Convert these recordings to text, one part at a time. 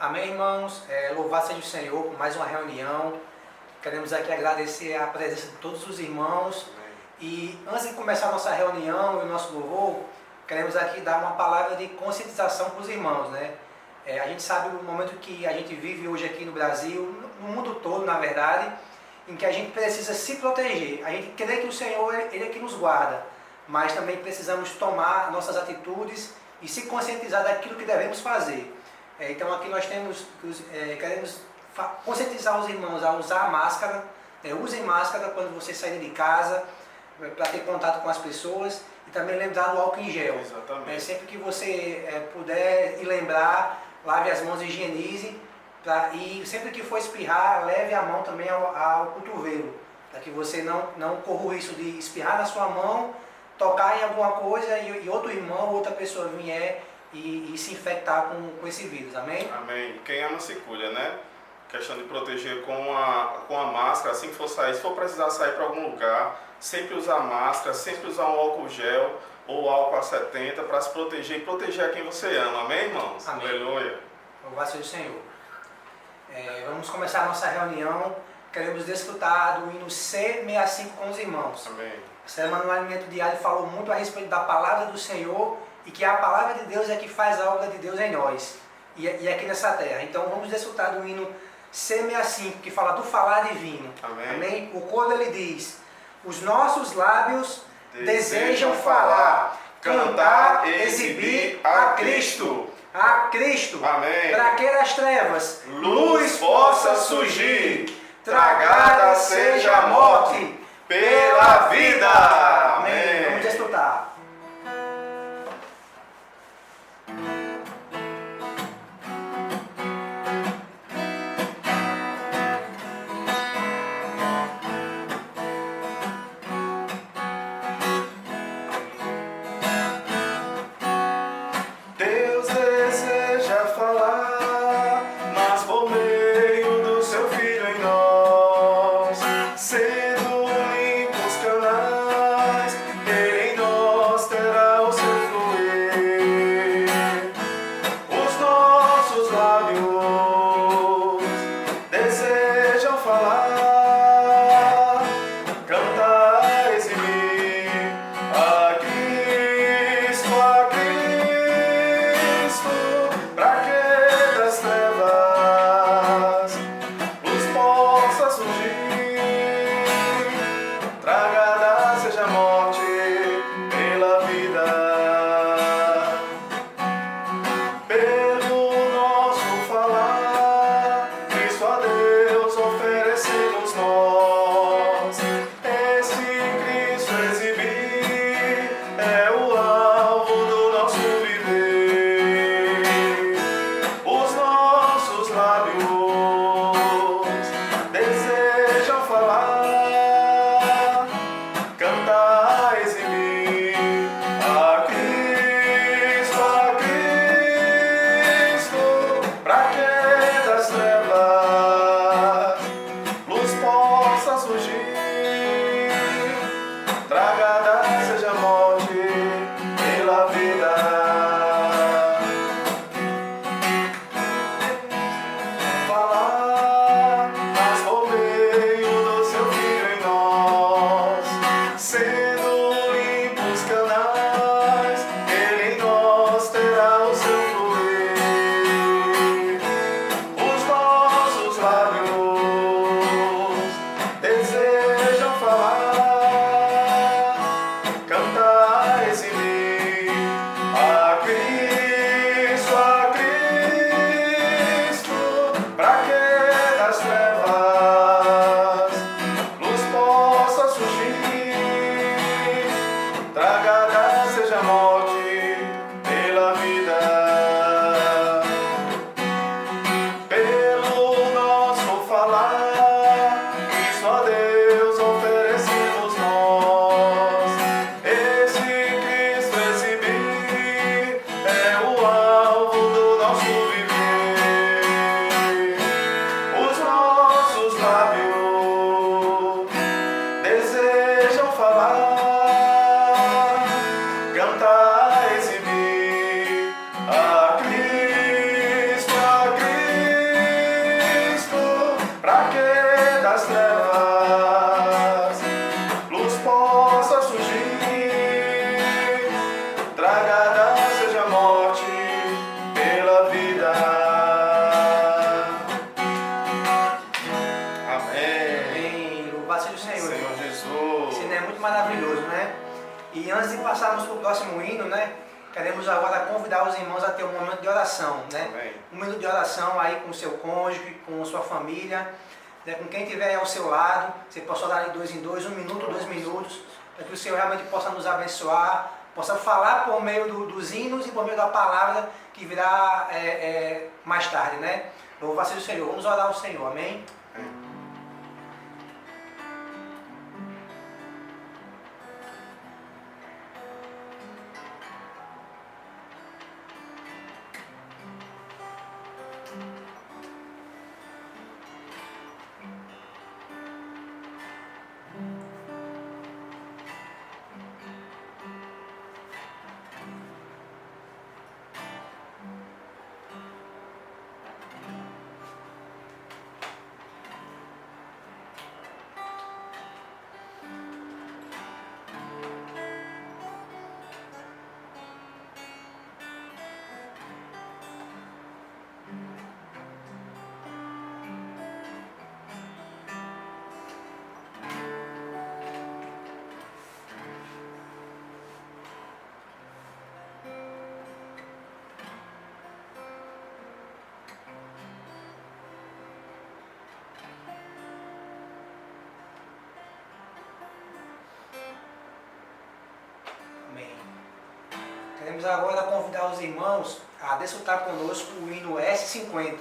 Amém, irmãos? Louvado seja o Senhor por mais uma reunião. Queremos aqui agradecer a presença de todos os irmãos. Amém. E antes de começar a nossa reunião e o nosso louvor, queremos aqui dar uma palavra de conscientização para os irmãos, né? A gente sabe o momento que a gente vive hoje aqui no Brasil, no mundo todo, na verdade, em que a gente precisa se proteger. A gente crê que o Senhor, Ele é que nos guarda, mas também precisamos tomar nossas atitudes e se conscientizar daquilo que devemos fazer. Então aqui nós queremos conscientizar os irmãos a usar a máscara. Usem máscara quando você sair de casa, para ter contato com as pessoas, e também lembrar do álcool em gel. Exatamente. Sempre que você puder e lembrar, lave as mãos e higienize. E sempre que for espirrar, leve a mão também ao cotovelo, para que você não corra o risco de espirrar na sua mão, tocar em alguma coisa e outro irmão, outra pessoa vier e se infectar com esse vírus. Amém? Amém. Quem ama se cuida, né? Questão de proteger com a máscara, assim que for sair, se for precisar sair para algum lugar, sempre usar máscara, sempre usar um álcool gel ou álcool a 70 para se proteger e proteger a quem você ama. Amém, irmãos? Amém. Aleluia. Louvado seja o Senhor. Vamos começar a nossa reunião. Queremos desfrutar do hino C65 com os irmãos. Amém. A semana no Alimento Diário falou muito a respeito da palavra do Senhor e que a palavra de Deus é que faz a obra de Deus em nós e aqui nessa terra. Então vamos desfrutar do hino C65, que fala do falar divino. Amém. Amém? O coro ele diz: os nossos lábios desejam falar, cantar, exibir a Cristo. A Cristo. Amém. Para que das trevas Luz possa surgir, tragada seja a morte pela vida. Amém. Vamos desfrutar. Deus deseja falar, mas por meio do seu Filho em nós, sendo únicos canais, Ele em nós Antes de passarmos para o próximo hino, né? Queremos agora convidar os irmãos a ter um momento de oração, né? Amém. Um minuto de oração aí com o seu cônjuge, com sua família, né? Com quem estiver ao seu lado. Você possa orar de 2 em 2, 1 minuto, 2 minutos, para que o Senhor realmente possa nos abençoar, possa falar por meio dos hinos e por meio da palavra que virá mais tarde, né? Louvado seja o Senhor. Vamos orar ao Senhor, amém? Amém. Queremos agora convidar os irmãos a desfrutar conosco o hino S50,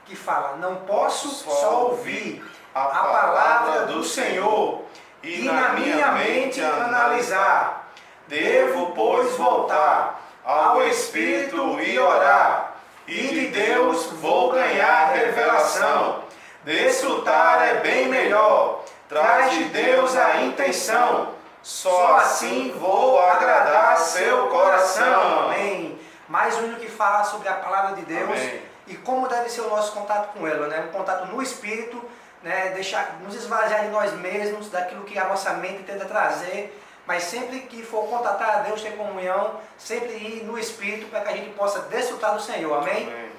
que fala: não posso só ouvir a palavra do Senhor e na minha mente analisar. Devo, pois, voltar ao Espírito e orar, e de Deus vou ganhar revelação. Desfrutar é bem melhor, traz de Deus a intenção. Só assim vou agradar seu coração. Amém. Mais um hino que fala sobre a palavra de Deus. Amém. E como deve ser o nosso contato com ela, né? Um contato no Espírito, né? Nos esvaziar de nós mesmos, daquilo que a nossa mente tenta trazer, mas sempre que for contatar a Deus, ter comunhão, sempre ir no Espírito para que a gente possa desfrutar do Senhor. Amém? Amém.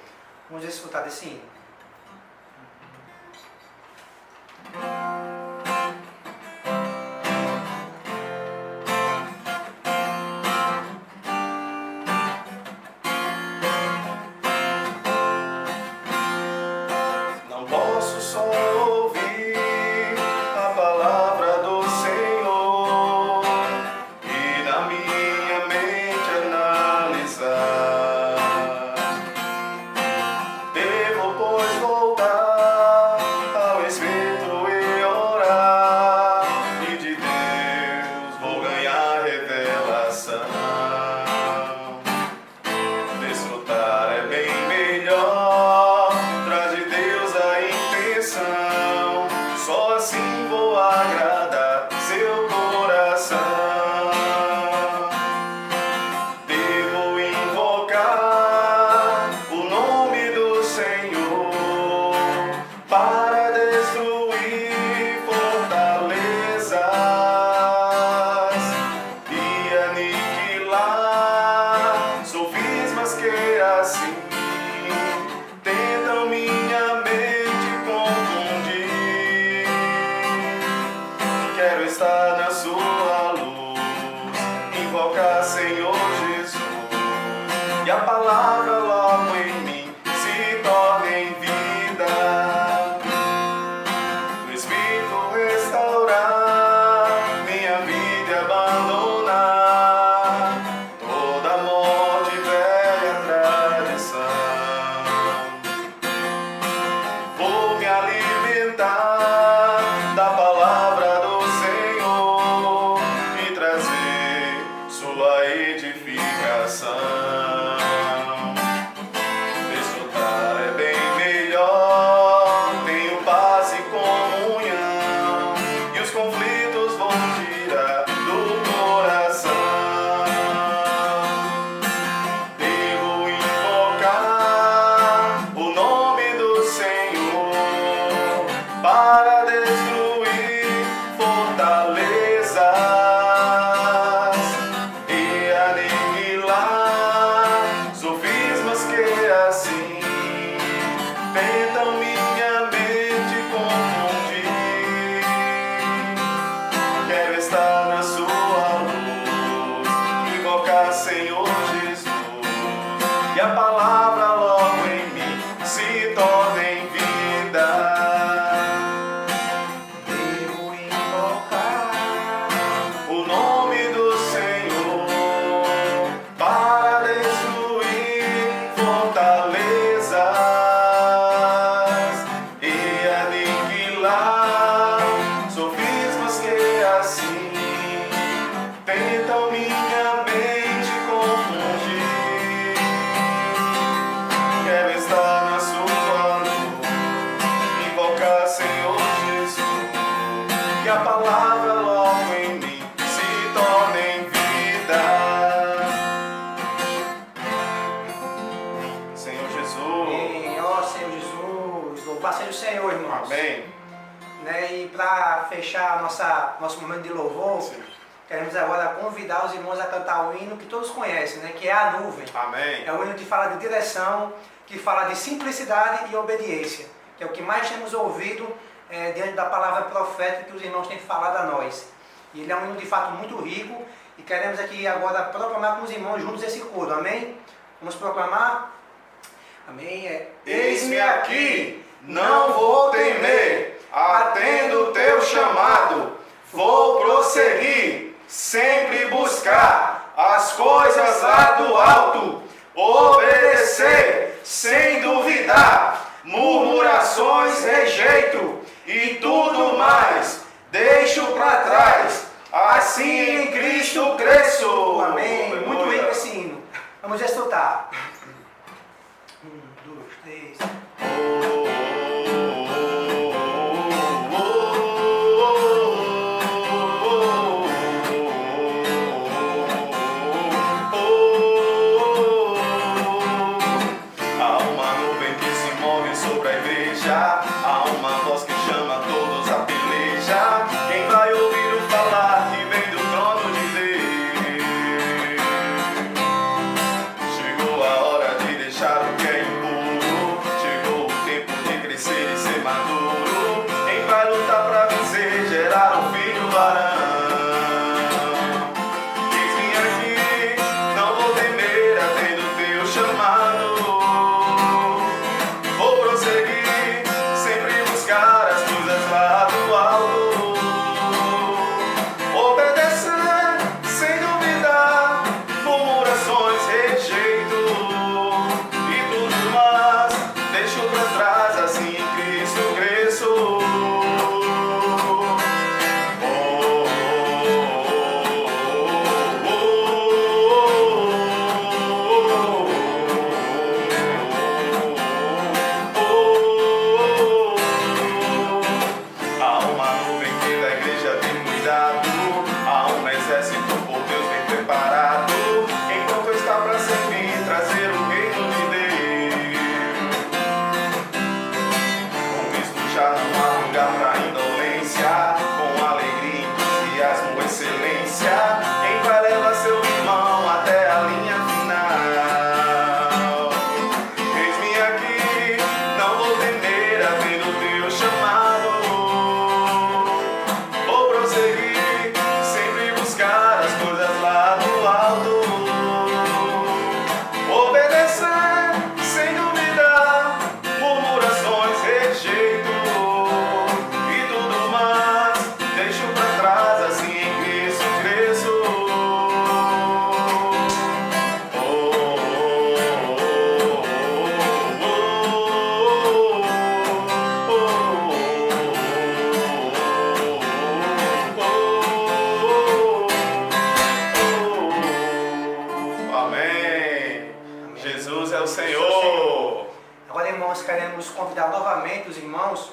Vamos desfrutar desse hino. fortalezas e aniquilar invocar, Senhor Jesus, que a palavra logo em mim se torne em vida. Devo invocar O nome do Senhor para destruir fortalezas e aniquilar sofismas que assim tentam minha mente confundir. Quero estar na sua luz, invocar, Senhor Jesus, que a palavra logo em mim se torne em vida. Senhor Jesus. Amém. Ó Senhor Jesus, louvado seja o Senhor, irmãos. Amém. Né? E para fechar nosso momento de louvor, Sim. queremos agora convidar os irmãos a cantar o hino que todos conhecem, né? Que é a nuvem. Amém. É um hino que fala de direção, que fala de simplicidade e obediência, que é o que mais temos ouvido diante da palavra profética que os irmãos têm falado a nós. E ele é um hino de fato muito rico e queremos aqui agora proclamar com os irmãos juntos esse coro, amém? Vamos proclamar? Amém? Eis-me aqui, não vou temer, atendo o teu chamado, vou prosseguir, sempre buscar as coisas lá do alto, obedecer sem duvidar, murmurações rejeito e tudo mais deixo para trás, assim em Cristo cresço. Amém? Muito Aleluia. rico esse hino. Vamos estudar. 1, 2, 3. Há uma nuvem que se move sobre a igreja, há uma voz que chama todos a peleja. Quem vai ouvir o falar que vem do trono de Deus? Chegou a hora de deixar o que é impuro, chegou o tempo de crescer e ser maduro. Quem vai lutar pra vencer, gerar um filho varão? Eis-me aqui, não vou temer, atendo teu chamado. Vou prosseguir, sempre buscar as coisas lá do alto. Obedecer, sem duvidar, murmurações rejeito e tudo mais deixo pra trás, assim em Cristo cresço. Há uma nuvem que da igreja tem cuidado, há um exército por Deus bem preparado, enquanto está para servir, trazer o reino de Deus. Com Cristo já não há lugar para indolência, com alegria, entusiasmo, excelência. Quem vai levar seu irmão até a linha final? Eis-me aqui, não vou temer, atendo teu chamado. Vou prosseguir, sempre buscar as coisas lá do alto. Obedecer, sem duvidar, murmurações rejeito e tudo mais deixo pra trás, assim em Cristo cresço. Amém. Jesus é o Senhor. Agora, irmãos, queremos convidar novamente os irmãos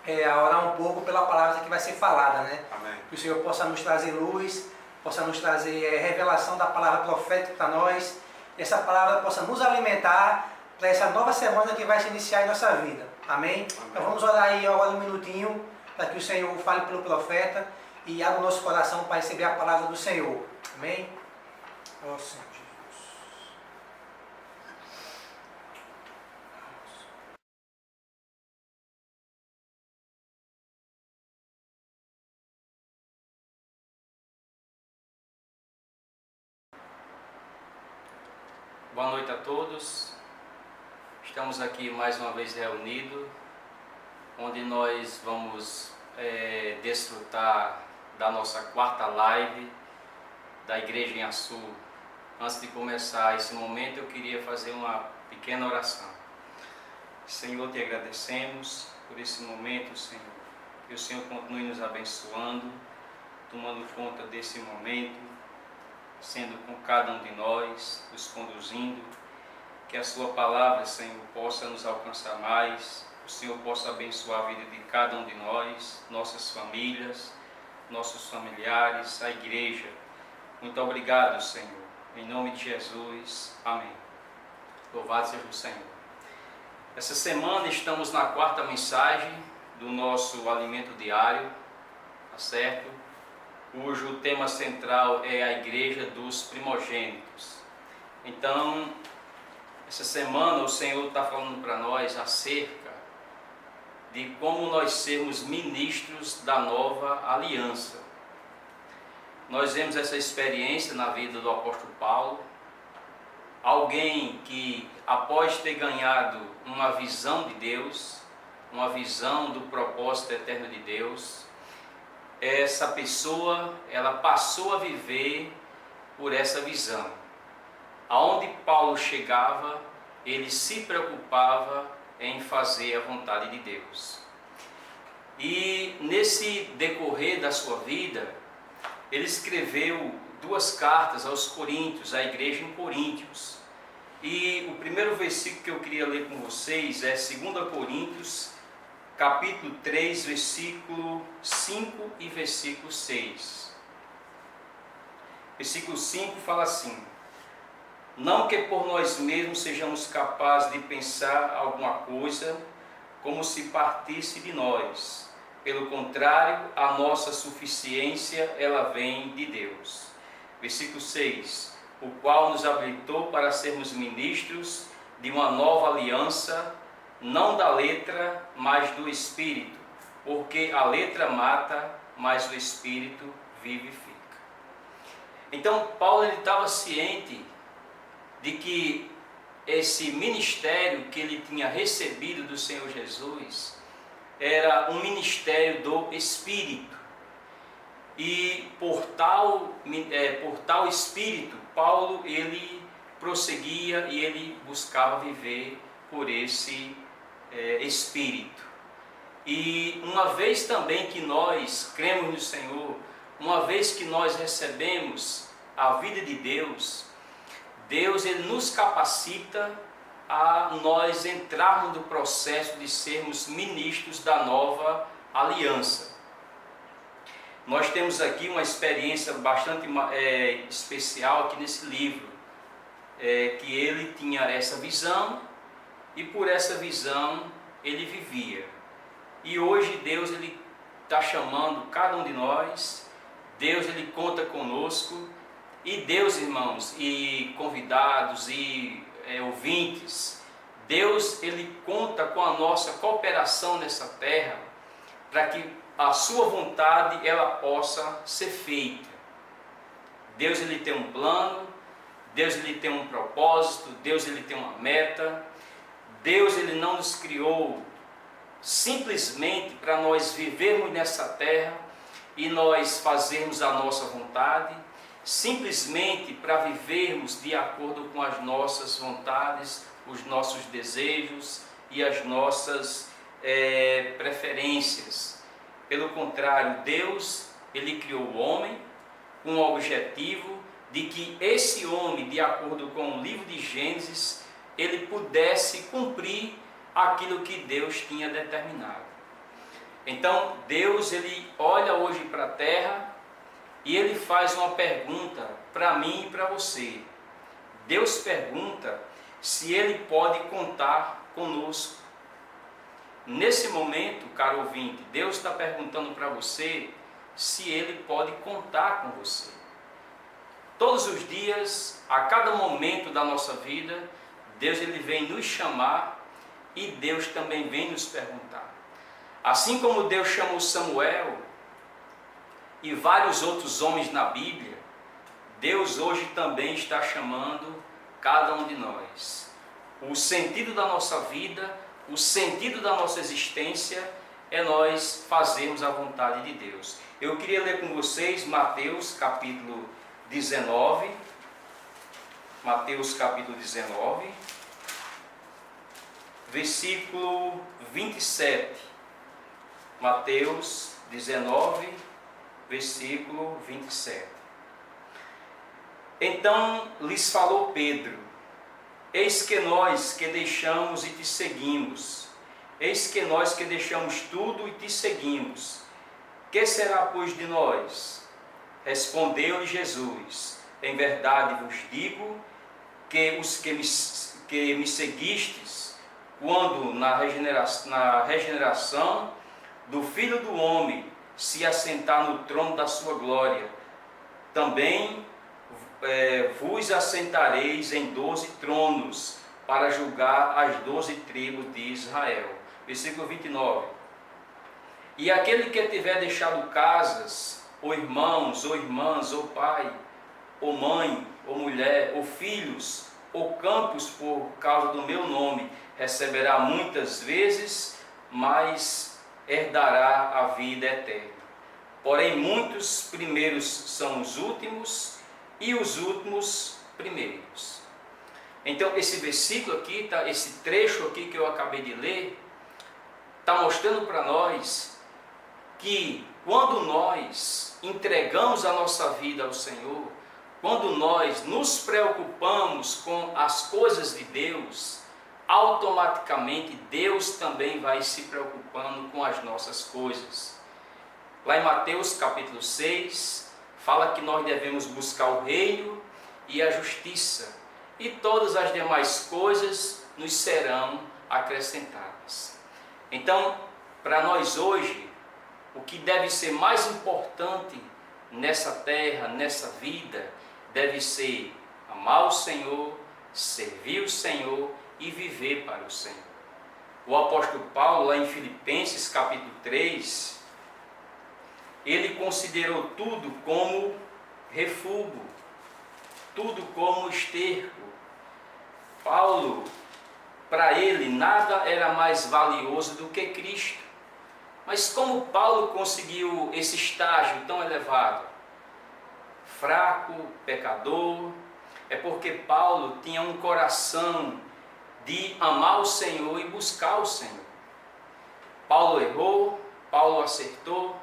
a orar um pouco pela palavra que vai ser falada, né? Amém. Que o Senhor possa nos trazer luz, possa nos trazer revelação da palavra profética para nós, e essa palavra possa nos alimentar para essa nova semana que vai se iniciar em nossa vida. Amém? Então vamos orar aí agora um minutinho, para que o Senhor fale pelo profeta e abra o nosso coração para receber a palavra do Senhor. Amém? Ó Senhor Jesus. Boa noite a todos. Estamos aqui mais uma vez reunidos, onde nós vamos desfrutar da nossa quarta live da Igreja em Açu. Antes de começar esse momento, eu queria fazer uma pequena oração. Senhor, te agradecemos por esse momento, Senhor. Que o Senhor continue nos abençoando, tomando conta desse momento, sendo com cada um de nós, nos conduzindo. Que a sua palavra, Senhor, possa nos alcançar mais. O Senhor possa abençoar a vida de cada um de nós, nossas famílias, nossos familiares, a igreja. Muito obrigado, Senhor. Em nome de Jesus. Amém. Louvado seja o Senhor. Essa semana estamos na quarta mensagem do nosso alimento diário, tá certo? Cujo tema central é a Igreja dos Primogênitos. Então, essa semana o Senhor está falando para nós acerca de como nós sermos ministros da nova aliança. Nós vemos essa experiência na vida do apóstolo Paulo, alguém que, após ter ganhado uma visão de Deus, uma visão do propósito eterno de Deus, essa pessoa, ela passou a viver por essa visão. Aonde Paulo chegava, ele se preocupava em fazer a vontade de Deus. E nesse decorrer da sua vida, ele escreveu 2 cartas aos Coríntios, à igreja em Coríntios. E o primeiro versículo que eu queria ler com vocês é 2 Coríntios, capítulo 3, versículo 5 e versículo 6. Versículo 5 fala assim: não que por nós mesmos sejamos capazes de pensar alguma coisa como se partisse de nós. Pelo contrário, a nossa suficiência, ela vem de Deus. Versículo 6. O qual nos habilitou para sermos ministros de uma nova aliança, não da letra, mas do Espírito. Porque a letra mata, mas o Espírito vivifica. Então, Paulo estava ciente de que esse ministério que ele tinha recebido do Senhor Jesus era um ministério do Espírito. E por tal Espírito, Paulo, ele prosseguia e ele buscava viver por esse Espírito. E uma vez também que nós cremos no Senhor, uma vez que nós recebemos a vida de Deus, Deus ele nos capacita a nós entrarmos no processo de sermos ministros da nova aliança. Nós temos aqui uma experiência bastante especial aqui nesse livro, que ele tinha essa visão e por essa visão ele vivia. E hoje Deus ele está chamando cada um de nós, Deus ele conta conosco. E Deus, irmãos, e convidados, e ouvintes, Deus, ele conta com a nossa cooperação nessa terra, para que a sua vontade, ela possa ser feita. Deus, ele tem um plano, Deus, ele tem um propósito, Deus, ele tem uma meta. Deus, ele não nos criou simplesmente para nós vivermos nessa terra e nós fazermos a nossa vontade, simplesmente para vivermos de acordo com as nossas vontades, os nossos desejos e as nossas preferências. Pelo contrário, Deus, ele criou o homem com o objetivo de que esse homem, de acordo com o livro de Gênesis, ele pudesse cumprir aquilo que Deus tinha determinado. Então, Deus, ele olha hoje para a terra e ele faz uma pergunta para mim e para você. Deus pergunta se ele pode contar conosco. Nesse momento, caro ouvinte, Deus está perguntando para você se ele pode contar com você. Todos os dias, a cada momento da nossa vida, Deus ele vem nos chamar e Deus também vem nos perguntar. Assim como Deus chamou Samuel e vários outros homens na Bíblia, Deus hoje também está chamando cada um de nós. O sentido da nossa vida, o sentido da nossa existência é nós fazermos a vontade de Deus. Eu queria ler com vocês Mateus capítulo 19. Mateus capítulo 19, versículo 27. Mateus 19, versículo 27. Então lhes falou Pedro: eis que nós que deixamos e te seguimos. Eis que nós que deixamos tudo e te seguimos. Que será, pois, de nós? Respondeu-lhe Jesus: em verdade vos digo que os que me seguistes, quando na regeneração do Filho do Homem se assentar no trono da sua glória, também vos assentareis em 12 tronos para julgar as 12 tribos de Israel. Versículo 29. E aquele que tiver deixado casas, ou irmãos, ou irmãs, ou pai, ou mãe, ou mulher, ou filhos, ou campos por causa do meu nome, receberá muitas vezes, mas herdará a vida eterna. Porém, muitos primeiros são os últimos, e os últimos primeiros. Então, esse versículo aqui, esse trecho aqui que eu acabei de ler, está mostrando para nós que quando nós entregamos a nossa vida ao Senhor, quando nós nos preocupamos com as coisas de Deus, automaticamente Deus também vai se preocupando com as nossas coisas. Lá em Mateus capítulo 6, fala que nós devemos buscar o reino e a justiça, e todas as demais coisas nos serão acrescentadas. Então, para nós hoje, o que deve ser mais importante nessa terra, nessa vida, deve ser amar o Senhor, servir o Senhor e viver para o Senhor. O apóstolo Paulo, lá em Filipenses capítulo 3, ele considerou tudo como refúgio, tudo como esterco. Paulo, para ele, nada era mais valioso do que Cristo. Mas como Paulo conseguiu esse estágio tão elevado? Fraco, pecador, é porque Paulo tinha um coração de amar o Senhor e buscar o Senhor. Paulo errou, Paulo acertou,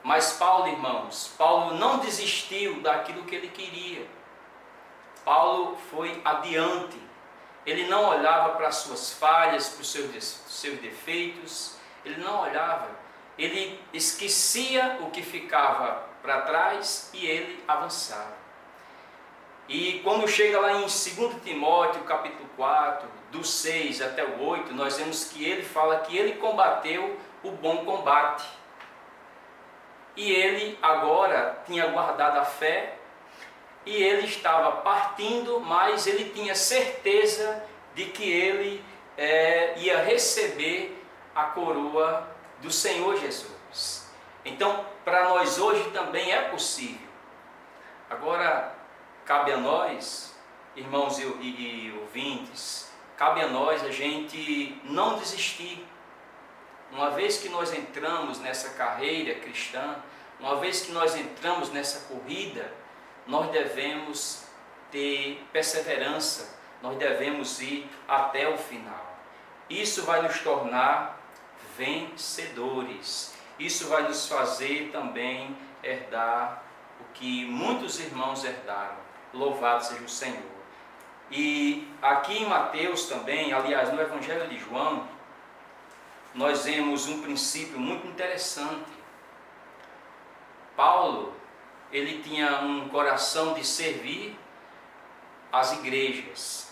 mas Paulo, irmãos, Paulo não desistiu daquilo que ele queria. Paulo foi adiante. Ele não olhava para as suas falhas, para os seus defeitos. Ele não olhava. Ele esquecia o que ficava para trás e ele avançava. E quando chega lá em 2 Timóteo, capítulo 4, do 6 até o 8, nós vemos que ele fala que ele combateu o bom combate. E ele agora tinha guardado a fé, e ele estava partindo, mas ele tinha certeza de que ele ia receber a coroa do Senhor Jesus. Então, para nós hoje também é possível. Agora, cabe a nós, irmãos e ouvintes, cabe a nós a gente não desistir. Uma vez que nós entramos nessa carreira cristã, uma vez que nós entramos nessa corrida, nós devemos ter perseverança, nós devemos ir até o final. Isso vai nos tornar vencedores. Isso vai nos fazer também herdar o que muitos irmãos herdaram. Louvado seja o Senhor. E aqui em Mateus também, aliás, no Evangelho de João, nós vemos um princípio muito interessante. Paulo, ele tinha um coração de servir as igrejas,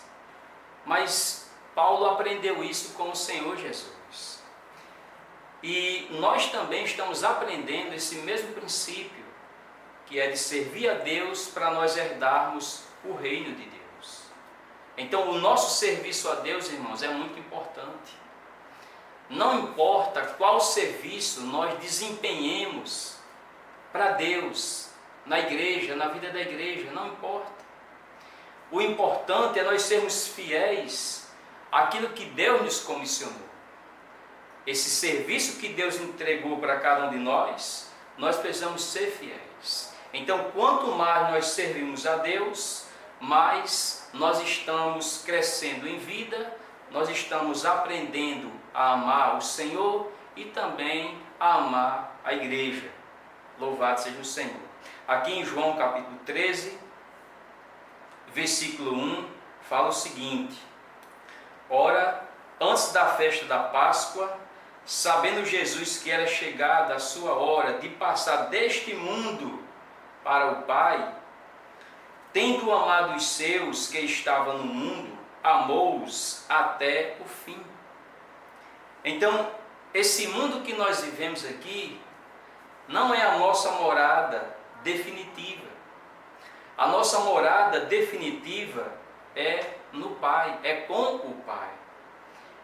mas Paulo aprendeu isso com o Senhor Jesus. E nós também estamos aprendendo esse mesmo princípio, que é de servir a Deus para nós herdarmos o reino de Deus. Então, o nosso serviço a Deus, irmãos, é muito importante. Não importa qual serviço nós desempenhemos para Deus, na igreja, na vida da igreja, não importa. O importante é nós sermos fiéis àquilo que Deus nos comissionou. Esse serviço que Deus entregou para cada um de nós precisamos ser fiéis. Então, quanto mais nós servimos a Deus, mais nós estamos crescendo em vida, nós estamos aprendendo a amar o Senhor e também a amar a igreja. Louvado seja o Senhor. Aqui em João capítulo 13, versículo 1, fala o seguinte: ora, antes da festa da Páscoa, sabendo Jesus que era chegada a sua hora de passar deste mundo para o Pai, tendo amado os seus que estavam no mundo, amou-os até o fim. Então, esse mundo que nós vivemos aqui não é a nossa morada definitiva. A nossa morada definitiva é no Pai, é com o Pai.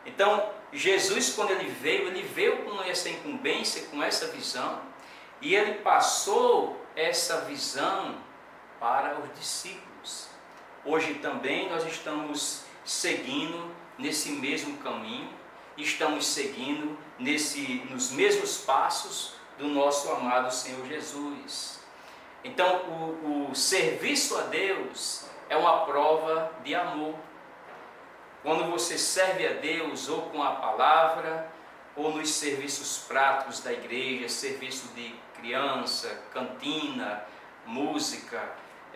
Então, Jesus, quando ele veio com essa incumbência, com essa visão, e ele passou essa visão para os discípulos. Hoje também nós estamos seguindo nesse mesmo caminho, estamos seguindo nos mesmos passos do nosso amado Senhor Jesus. Então, o serviço a Deus é uma prova de amor. Quando você serve a Deus ou com a palavra, ou nos serviços práticos da igreja, serviço de criança, cantina, música,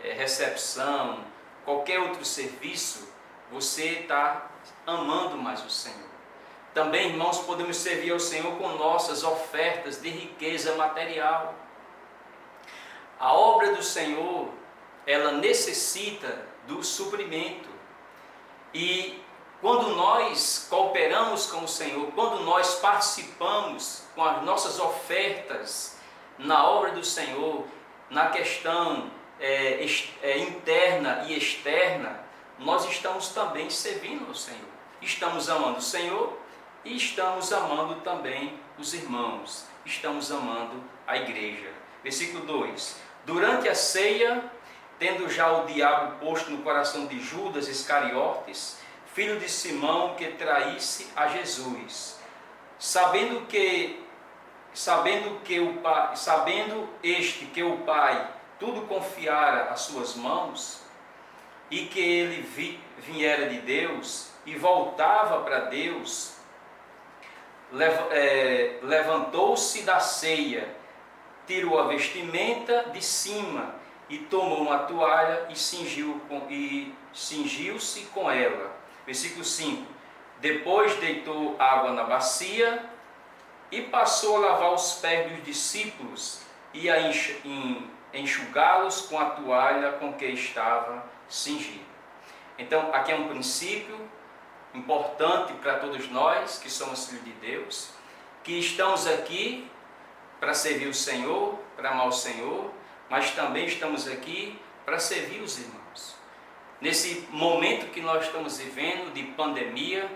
recepção, qualquer outro serviço, você está amando mais o Senhor. Também, irmãos, podemos servir ao Senhor com nossas ofertas de riqueza material. A obra do Senhor, ela necessita do suprimento. E quando nós cooperamos com o Senhor, quando nós participamos com as nossas ofertas na obra do Senhor, na questão interna e externa, nós estamos também servindo ao Senhor. Estamos amando o Senhor e estamos amando também os irmãos. Estamos amando a igreja. Versículo 2. Durante a ceia, tendo já o diabo posto no coração de Judas Iscariotes, filho de Simão, que traísse a Jesus, sabendo este que o Pai tudo confiara às suas mãos, e que ele viera de Deus e voltava para Deus, levantou-se da ceia, tirou a vestimenta de cima e tomou uma toalha e cingiu-se com ela. Versículo 5. Depois deitou água na bacia e passou a lavar os pés dos discípulos e a enxugá-los com a toalha com que estava cingido. Então, aqui é um princípio importante para todos nós que somos filhos de Deus, que estamos aqui para servir o Senhor, para amar o Senhor, mas também estamos aqui para servir os irmãos. Nesse momento que nós estamos vivendo de pandemia,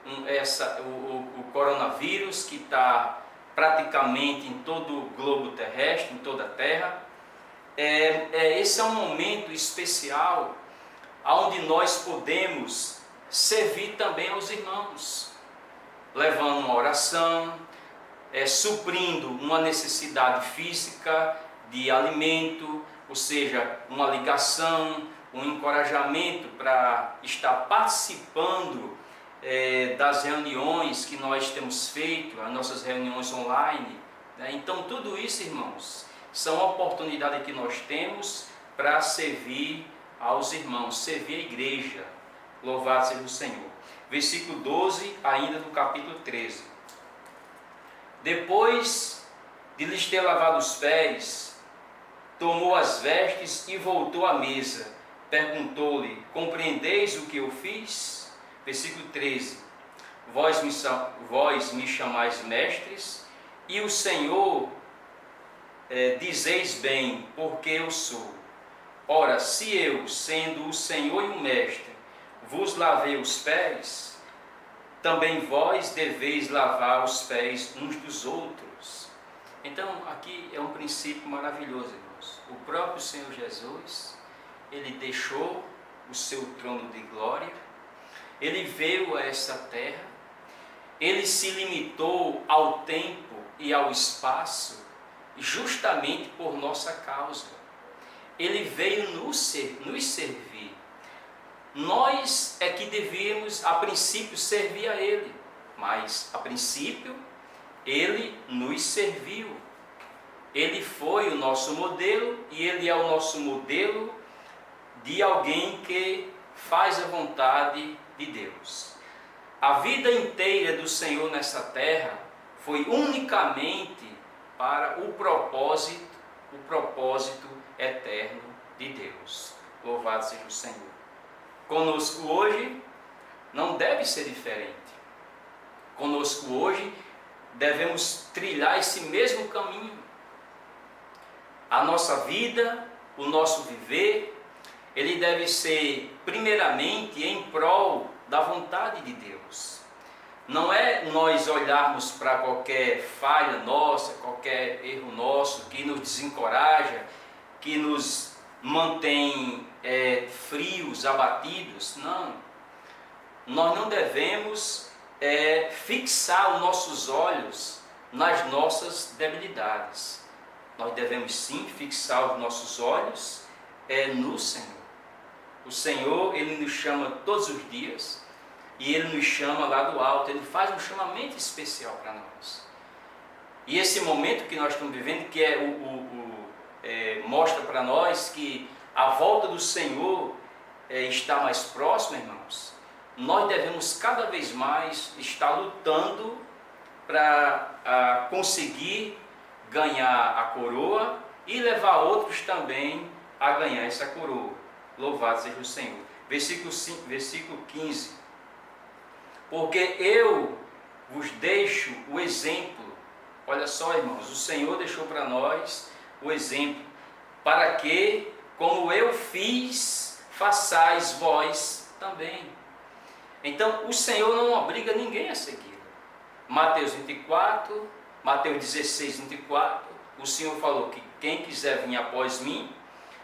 o coronavírus que está praticamente em todo o globo terrestre, em toda a terra, esse é um momento especial onde nós podemos servir também aos irmãos, levando uma oração, suprindo uma necessidade física de alimento, ou seja, uma ligação, um encorajamento para estar participando das reuniões que nós temos feito, as nossas reuniões online. Então, tudo isso, irmãos, são oportunidades que nós temos para servir aos irmãos, servir a igreja. Louvado seja o Senhor. Versículo 12, ainda do capítulo 13. Depois de lhes ter lavado os pés, tomou as vestes e voltou à mesa. Perguntou-lhe: compreendeis o que eu fiz? Versículo 13. Vós me chamais mestres, e o Senhor dizeis bem, porque eu sou. Ora, se eu, sendo o Senhor e o Mestre, vos lavei os pés, também vós deveis lavar os pés uns dos outros. Então, aqui é um princípio maravilhoso, irmãos. O próprio Senhor Jesus, Ele deixou o seu trono de glória, ele veio a essa terra, ele se limitou ao tempo e ao espaço justamente por nossa causa. Ele veio nos servir. Nós é que devíamos, a princípio, servir a Ele, mas, a princípio, Ele nos serviu. Ele foi o nosso modelo e Ele é o nosso modelo de alguém que faz a vontade de Deus. A vida inteira do Senhor nessa terra foi unicamente para o propósito eterno de Deus. Louvado seja o Senhor. Conosco hoje não deve ser diferente. Conosco hoje devemos trilhar esse mesmo caminho. A nossa vida, o nosso viver, ele deve ser primeiramente em prol da vontade de Deus. Não é nós olharmos para qualquer falha nossa, qualquer erro nosso que nos desencoraja, que nos mantém frios, abatidos. Não. Nós não devemos fixar os nossos olhos nas nossas debilidades. Nós devemos sim fixar os nossos olhos no Senhor. O Senhor, Ele nos chama todos os dias e Ele nos chama lá do alto. Ele faz um chamamento especial para nós. E esse momento que nós estamos vivendo, que mostra para nós que a volta do Senhor está mais próxima, irmãos. Nós devemos cada vez mais estar lutando para conseguir ganhar a coroa e levar outros também a ganhar essa coroa. Louvado seja o Senhor. Versículo 15. Porque eu vos deixo o exemplo. Olha só, irmãos, o Senhor deixou para nós o exemplo, para que, como eu fiz, façais vós também. Então, o Senhor não obriga ninguém a segui-lo. Mateus 24, Mateus 16, 24, o Senhor falou que quem quiser vir após mim,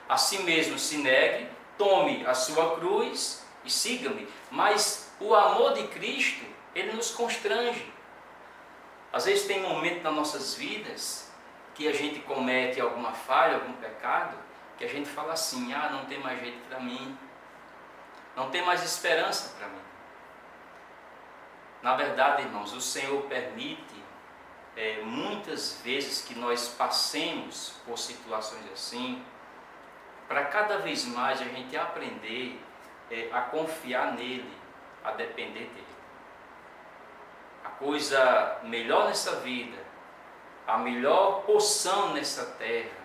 a si mesmo se negue, tome a sua cruz e siga-me. Mas o amor de Cristo, ele nos constrange. Às vezes tem momentos nas nossas vidas que a gente comete alguma falha, algum pecado, que a gente fala assim, não tem mais jeito para mim, não tem mais esperança para mim. Na verdade, irmãos, o Senhor permite muitas vezes que nós passemos por situações assim, para cada vez mais a gente aprender a confiar nele, a depender dele. A coisa melhor nessa vida, a melhor porção nessa terra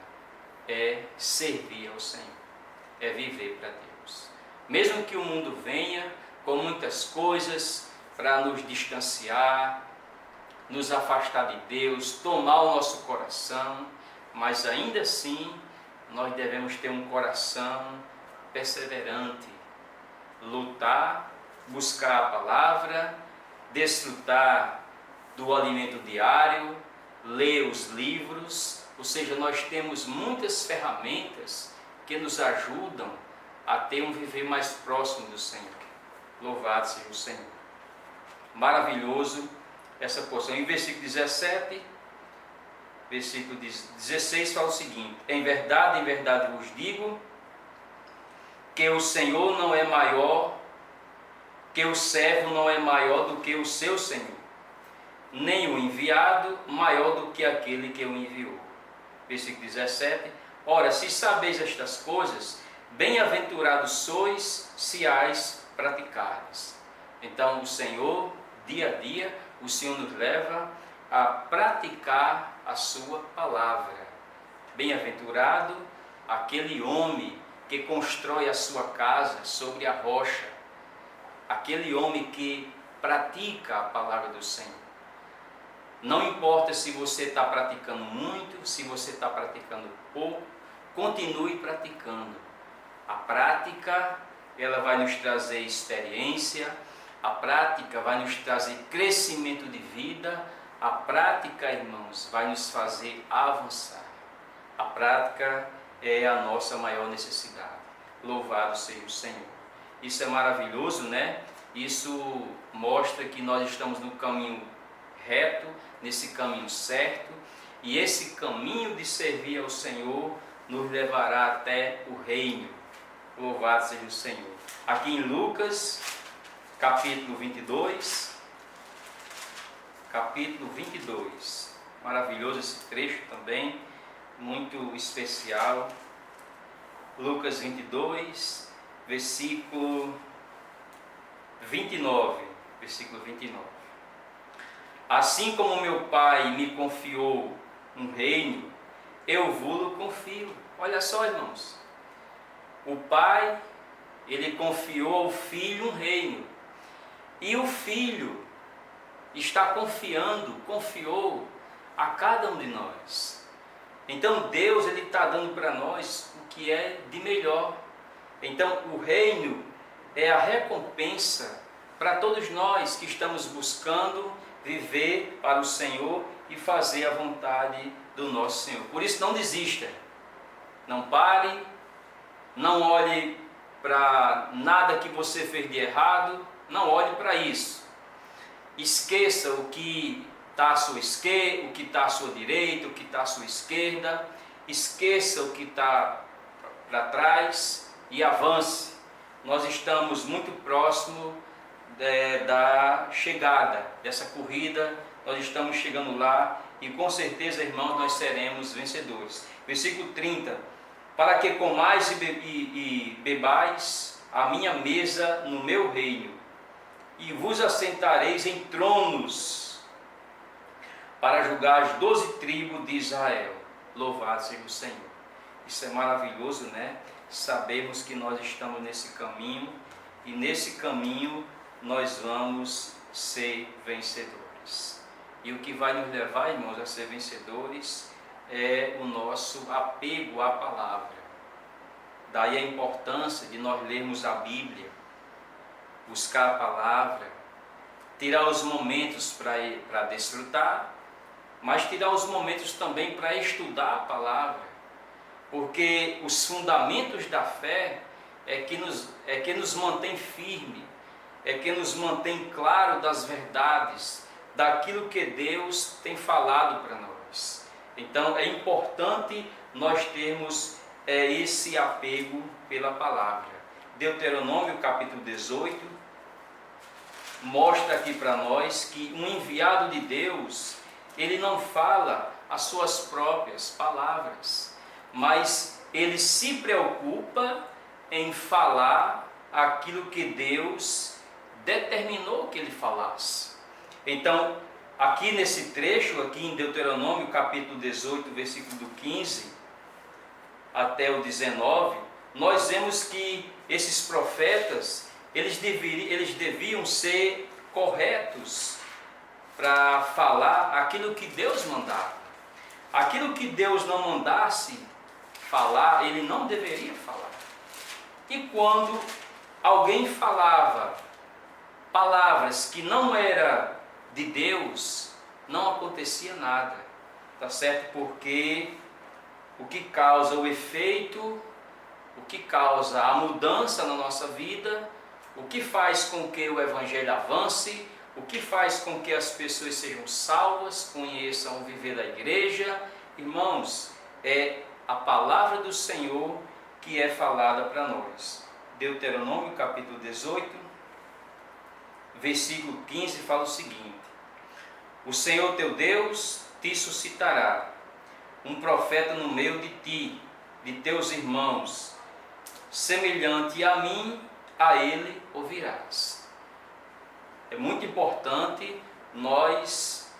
é servir ao Senhor, é viver para Deus. Mesmo que o mundo venha com muitas coisas para nos distanciar, nos afastar de Deus, tomar o nosso coração, mas ainda assim nós devemos ter um coração perseverante, lutar, buscar a palavra, desfrutar do alimento diário, ler os livros, ou seja, nós temos muitas ferramentas que nos ajudam a ter um viver mais próximo do Senhor. Louvado seja o Senhor. Maravilhoso essa porção. Em versículo 17, versículo 16 fala o seguinte: em verdade vos digo, que o Senhor não é maior, que o servo não é maior do que o seu Senhor, nem o enviado maior do que aquele que o enviou. Versículo 17, ora, se sabeis estas coisas, bem-aventurados sois, se as praticares. Então o Senhor, dia a dia, o Senhor nos leva a praticar a sua palavra. Bem-aventurado aquele homem que constrói a sua casa sobre a rocha, aquele homem que pratica a palavra do Senhor. Não importa se você está praticando muito, se você está praticando pouco, continue praticando. A prática, ela vai nos trazer experiência, a prática vai nos trazer crescimento de vida, a prática, irmãos, vai nos fazer avançar. A prática é a nossa maior necessidade. Louvado seja o Senhor. Isso é maravilhoso, né? Isso mostra que nós estamos no caminho reto, nesse caminho certo, e esse caminho de servir ao Senhor nos levará até o reino. Louvado seja o Senhor. Aqui em Lucas, capítulo 22, maravilhoso esse trecho também, muito especial. Lucas 22, versículo 29. Assim como meu Pai me confiou um reino, eu vos confio. Olha só, irmãos. O Pai, ele confiou ao Filho um reino. E o Filho está confiou a cada um de nós. Então Deus, ele está dando para nós o que é de melhor. Então o reino é a recompensa para todos nós que estamos buscando viver para o Senhor e fazer a vontade do nosso Senhor. Por isso não desista, não pare, não olhe para nada que você fez de errado, não olhe para isso. Esqueça o que está à sua esquerda, o que está à sua direita, o que está à sua esquerda, esqueça o que está para trás e avance. Nós estamos muito próximo da chegada dessa corrida, nós estamos chegando lá e com certeza, irmãos, nós seremos vencedores. Versículo 30: para que comais e bebais a minha mesa no meu reino, e vos assentareis em tronos para julgar as 12 tribos de Israel. Louvado seja o Senhor. Isso é maravilhoso, né? Sabemos que nós estamos nesse caminho, e nesse caminho nós vamos ser vencedores. E o que vai nos levar, irmãos, a ser vencedores é o nosso apego à palavra. Daí a importância de nós lermos a Bíblia, buscar a palavra, tirar os momentos para desfrutar, mas tirar os momentos também para estudar a palavra, porque os fundamentos da fé é que nos mantém firme, é que nos mantém claro das verdades, daquilo que Deus tem falado para nós. Então é importante nós termos esse apego pela palavra. Deuteronômio capítulo 18 mostra aqui para nós que um enviado de Deus, ele não fala as suas próprias palavras, mas ele se preocupa em falar aquilo que Deus determinou que ele falasse. Então, aqui nesse trecho, aqui em Deuteronômio capítulo 18, versículo do 15 até o 19, nós vemos que esses profetas, eles deviam ser corretos para falar aquilo que Deus mandava. Aquilo que Deus não mandasse falar, ele não deveria falar. E quando alguém falava palavras que não eram de Deus, não acontecia nada, tá certo? Porque o que causa o efeito, o que causa a mudança na nossa vida, o que faz com que o Evangelho avance, o que faz com que as pessoas sejam salvas, conheçam o viver da igreja, irmãos, é a palavra do Senhor que é falada para nós. Deuteronômio capítulo 18, versículo 15 fala o seguinte: o Senhor teu Deus te suscitará um profeta no meio de ti, de teus irmãos, semelhante a mim, a ele ouvirás. É muito importante nós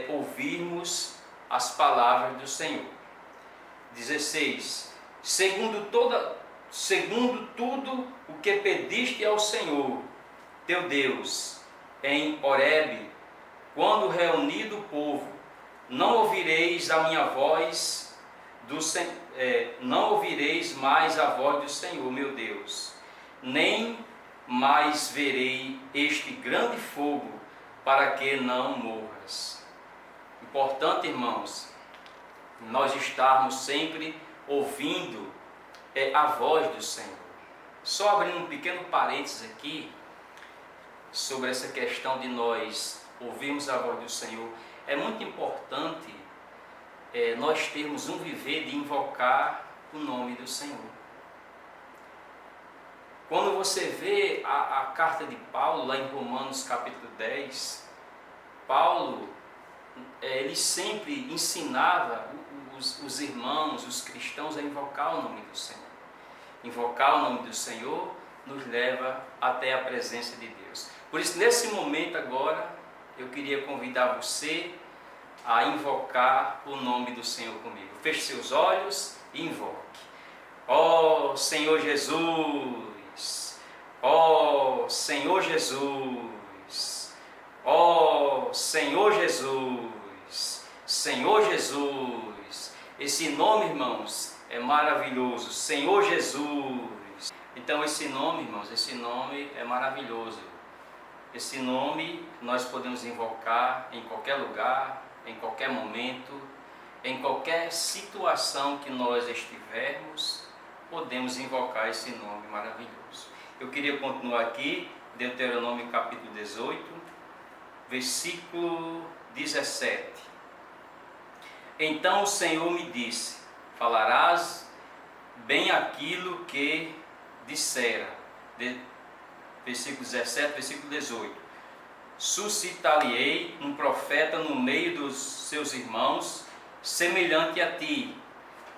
ouvirmos as palavras do Senhor. 16: segundo tudo o que pediste ao Senhor teu Deus em Horebe, quando reunido o povo, não ouvireis a minha voz não ouvireis mais a voz do Senhor meu Deus, nem mais verei este grande fogo, para que não morras. Importante, irmãos, nós estarmos sempre ouvindo a voz do Senhor. Só abrindo um pequeno parênteses aqui, sobre essa questão de nós ouvirmos a voz do Senhor, é muito importante nós termos um viver de invocar o nome do Senhor. Quando você vê a carta de Paulo, lá em Romanos capítulo 10, Paulo, ele sempre ensinava os irmãos, os cristãos a invocar o nome do Senhor. Invocar o nome do Senhor nos leva até a presença de Deus. Por isso, nesse momento agora, eu queria convidar você a invocar o nome do Senhor comigo. Feche seus olhos e invoque. Ó Senhor Jesus, ó Senhor Jesus, ó Senhor Jesus, Senhor Jesus. Esse nome, irmãos, é maravilhoso. Senhor Jesus. Então esse nome, irmãos, esse nome é maravilhoso. Esse nome nós podemos invocar em qualquer lugar, em qualquer momento, em qualquer situação que nós estivermos, podemos invocar esse nome maravilhoso. Eu queria continuar aqui, Deuteronômio capítulo 18, versículo 17. Então o Senhor me disse: falarás bem aquilo que dissera. Versículo 17, versículo 18. Suscitar-lhe-ei um profeta no meio dos seus irmãos, semelhante a ti.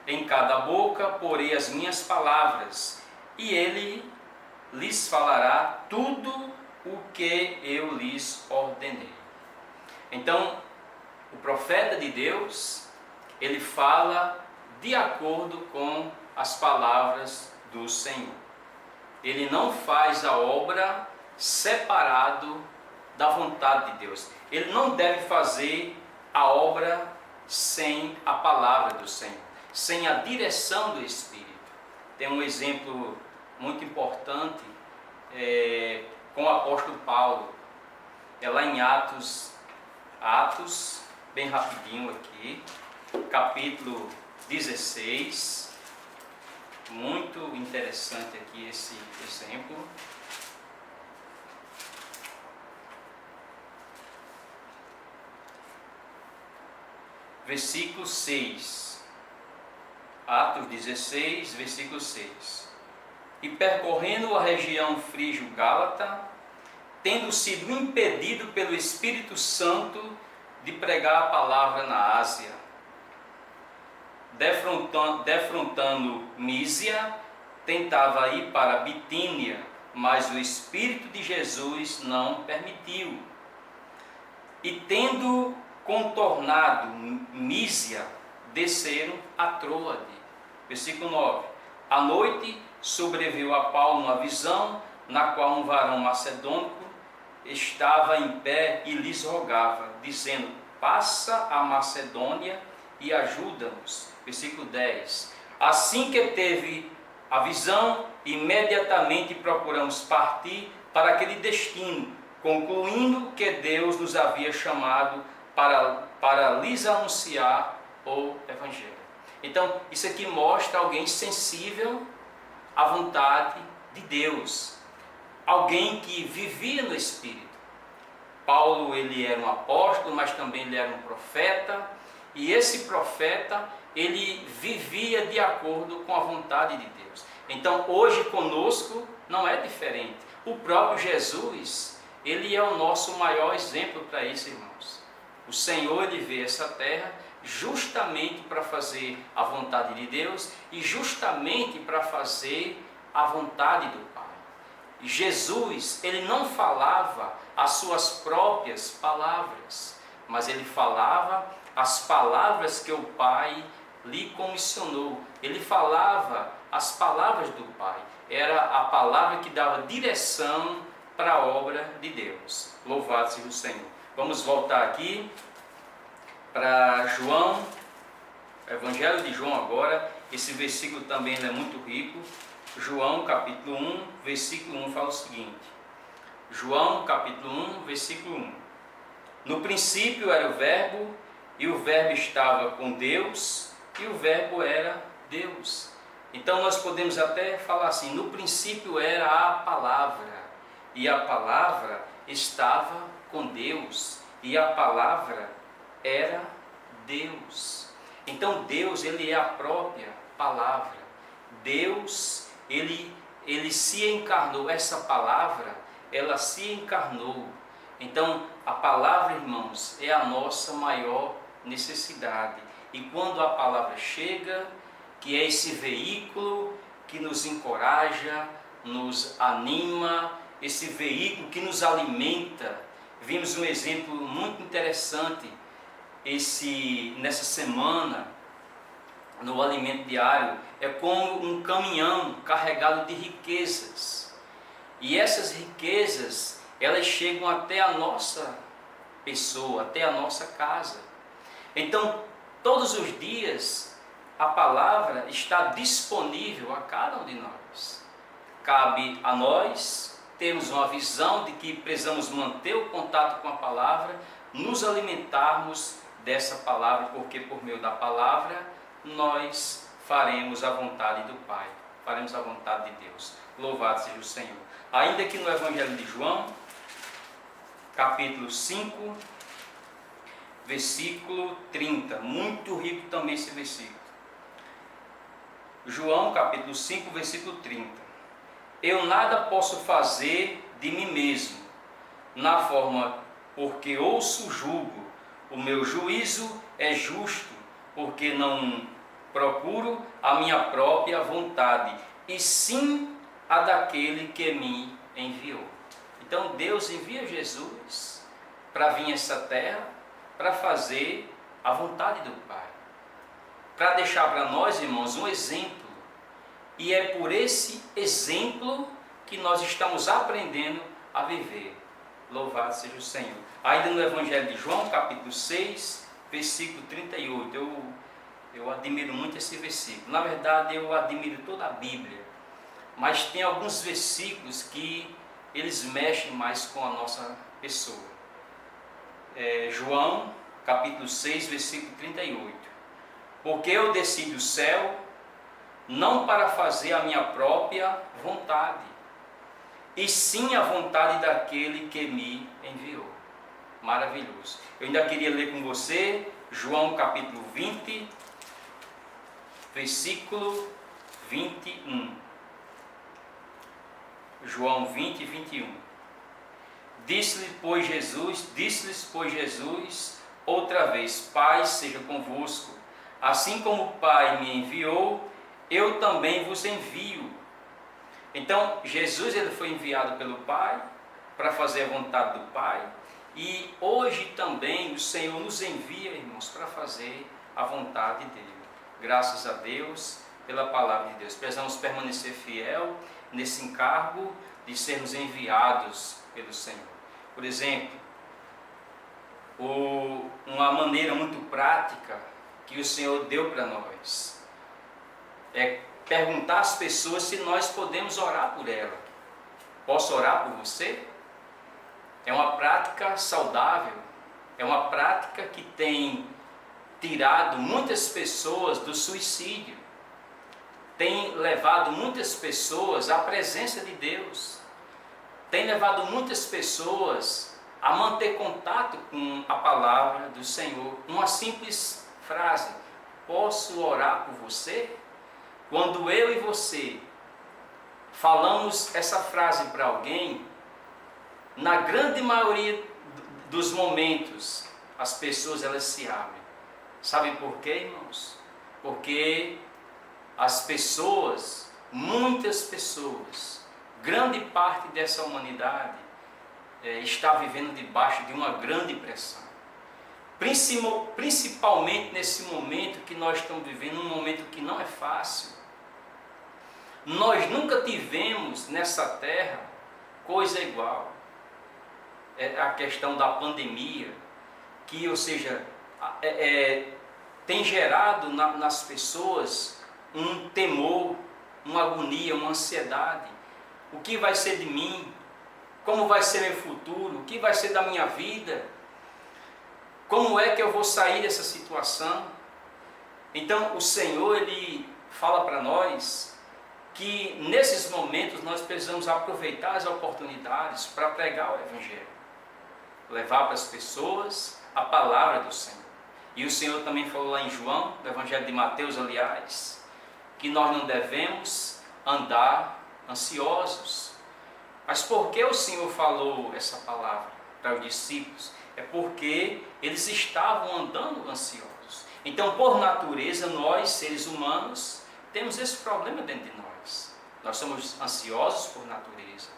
Em cada boca porei as minhas palavras, e ele lhes falará tudo o que eu lhes ordenei. Então, o profeta de Deus, ele fala de acordo com as palavras do Senhor. Ele não faz a obra separado da vontade de Deus. Ele não deve fazer a obra sem a palavra do Senhor, sem a direção do Espírito. Tem um exemplo muito importante com o apóstolo Paulo. É lá em Atos, bem rapidinho aqui, capítulo 16. Muito interessante aqui esse exemplo. Versículo 6. Atos 16, versículo 6. E percorrendo a região frígio-gálata, tendo sido impedido pelo Espírito Santo de pregar a palavra na Ásia, defrontando Mísia, tentava ir para Bitínia, mas o Espírito de Jesus não permitiu. E tendo contornado Mísia, desceram a Troade. Versículo 9. À noite sobreveio a Paulo uma visão, na qual um varão macedônico estava em pé e lhes rogava, dizendo: passa a Macedônia e ajuda-nos. Versículo 10. Assim que teve a visão, imediatamente procuramos partir para aquele destino, concluindo que Deus nos havia chamado para lhes anunciar o Evangelho. Então, isso aqui mostra alguém sensível à vontade de Deus, alguém que vivia no Espírito. Paulo, ele era um apóstolo, mas também ele era um profeta, e esse profeta, ele vivia de acordo com a vontade de Deus. Então, hoje conosco não é diferente. O próprio Jesus, ele é o nosso maior exemplo para isso, irmãos. O Senhor, ele veio a essa terra justamente para fazer a vontade de Deus e justamente para fazer a vontade do Pai. E Jesus, ele não falava as suas próprias palavras, mas ele falava as palavras que o Pai lhe comissionou. Ele falava as palavras do Pai. Era a palavra que dava direção para a obra de Deus. Louvado seja o Senhor. Vamos voltar aqui para João, Evangelho de João agora. Esse versículo também é muito rico. João capítulo 1, versículo 1 fala o seguinte. João capítulo 1, versículo 1. No princípio era o Verbo, e o Verbo estava com Deus, e o Verbo era Deus. Então nós podemos até falar assim, no princípio era a palavra, e a palavra estava com Deus, e a palavra era Deus. Então Deus, ele é a própria palavra. Deus, ele se encarnou, essa palavra, ela se encarnou. Então a palavra, irmãos, é a nossa maior necessidade. E quando a palavra chega, que é esse veículo que nos encoraja, nos anima, esse veículo que nos alimenta. Vimos um exemplo muito interessante nessa semana, no alimento diário, é como um caminhão carregado de riquezas. E essas riquezas, elas chegam até a nossa pessoa, até a nossa casa. Então, todos os dias, a palavra está disponível a cada um de nós. Cabe a nós termos uma visão de que precisamos manter o contato com a palavra, nos alimentarmos dessa palavra, porque por meio da palavra nós faremos a vontade do Pai, faremos a vontade de Deus. Louvado seja o Senhor. Ainda que no Evangelho de João, capítulo 5, versículo 30, muito rico também esse versículo. João capítulo 5, versículo 30. Eu nada posso fazer de mim mesmo, na forma porque ouço julgo, o meu juízo é justo, porque não procuro a minha própria vontade, e sim a daquele que me enviou. Então Deus envia Jesus para vir a essa terra, para fazer a vontade do Pai, para deixar para nós, irmãos, um exemplo. E é por esse exemplo que nós estamos aprendendo a viver. Louvado seja o Senhor. Ainda no Evangelho de João, capítulo 6, versículo 38. Eu admiro muito esse versículo. Na verdade, eu admiro toda a Bíblia. Mas tem alguns versículos que eles mexem mais com a nossa pessoa. João, capítulo 6, versículo 38. Porque eu desci do céu, não para fazer a minha própria vontade, e sim a vontade daquele que me enviou. Maravilhoso. Eu ainda queria ler com você, João, capítulo 20, versículo 21. João 20, 21. Disse-lhes, pois, Jesus outra vez: Pai seja convosco, assim como o Pai me enviou, eu também vos envio. Então, Jesus, ele foi enviado pelo Pai para fazer a vontade do Pai, e hoje também o Senhor nos envia, irmãos, para fazer a vontade dele. Graças a Deus pela palavra de Deus. Precisamos permanecer fiel nesse encargo de sermos enviados pelo Senhor. Por exemplo, uma maneira muito prática que o Senhor deu para nós é perguntar às pessoas se nós podemos orar por ela. Posso orar por você? É uma prática saudável, é uma prática que tem tirado muitas pessoas do suicídio, tem levado muitas pessoas à presença de Deus, tem levado muitas pessoas a manter contato com a palavra do Senhor. Uma simples frase: posso orar por você? Quando eu e você falamos essa frase para alguém, na grande maioria dos momentos, as pessoas elas se abrem. Sabem por quê, irmãos? Porque as pessoas, muitas pessoas, grande parte dessa humanidade está vivendo debaixo de uma grande pressão. Principalmente nesse momento que nós estamos vivendo, um momento que não é fácil. Nós nunca tivemos nessa terra coisa igual. É a questão da pandemia, que, ou seja, tem gerado nas pessoas um temor, uma agonia, uma ansiedade. O que vai ser de mim? Como vai ser meu futuro? O que vai ser da minha vida? Como é que eu vou sair dessa situação? Então o Senhor, ele fala para nós que nesses momentos nós precisamos aproveitar as oportunidades para pregar o Evangelho, levar para as pessoas a palavra do Senhor. E o Senhor também falou lá em João, no Evangelho de Mateus, aliás, que nós não devemos andar ansiosos. Mas por que o Senhor falou essa palavra para os discípulos? É porque eles estavam andando ansiosos. Então, por natureza, nós, seres humanos, temos esse problema dentro de nós. Nós somos ansiosos por natureza.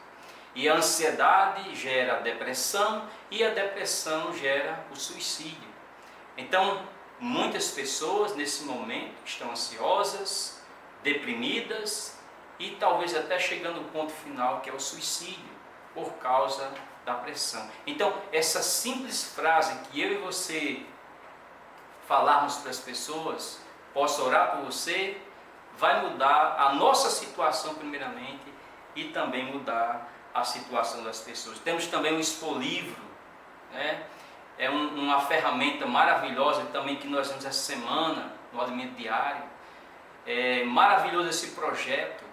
E a ansiedade gera a depressão, e a depressão gera o suicídio. Então, muitas pessoas nesse momento estão ansiosas, deprimidas e talvez até chegando ao ponto final, que é o suicídio, por causa da pressão. Então, essa simples frase que eu e você falarmos para as pessoas, posso orar por você, vai mudar a nossa situação primeiramente e também mudar a situação das pessoas. Temos também o Expolivro, né? É uma ferramenta maravilhosa também que nós vimos essa semana no Alimento Diário. É maravilhoso esse projeto,